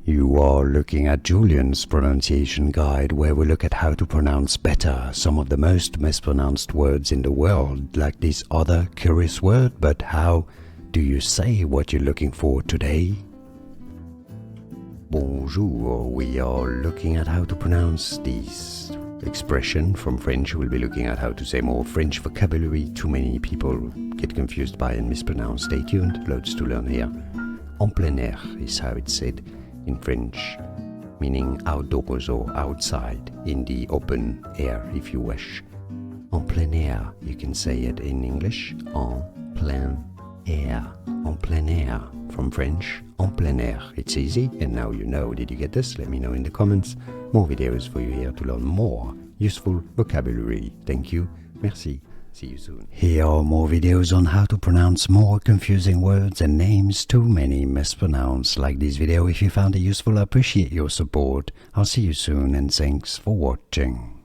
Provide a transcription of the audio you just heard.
You are looking at Julian's pronunciation guide, where we look at how to pronounce better some of the most mispronounced words in the world, like this other curious word. But how do you say what you're looking for today? Bonjour, we are looking at how to pronounce this expression from French. We'll be looking at how to say more French vocabulary too many people get confused by and mispronounce. Stay tuned, loads to learn here. En plein air is how it's said in French, meaning outdoors or outside, in the open air if you wish. En plein air, you can say it in English, en plein air. En plein air, from French, en plein air. It's easy, and now you know. Did you get this? Let me know in the comments. More videos for you here to learn more useful vocabulary. Thank you. Merci. See you soon. Here are more videos on how to pronounce more confusing words and names too many mispronounced. Like this video if you found it useful. I appreciate your support. I'll see you soon, and thanks for watching.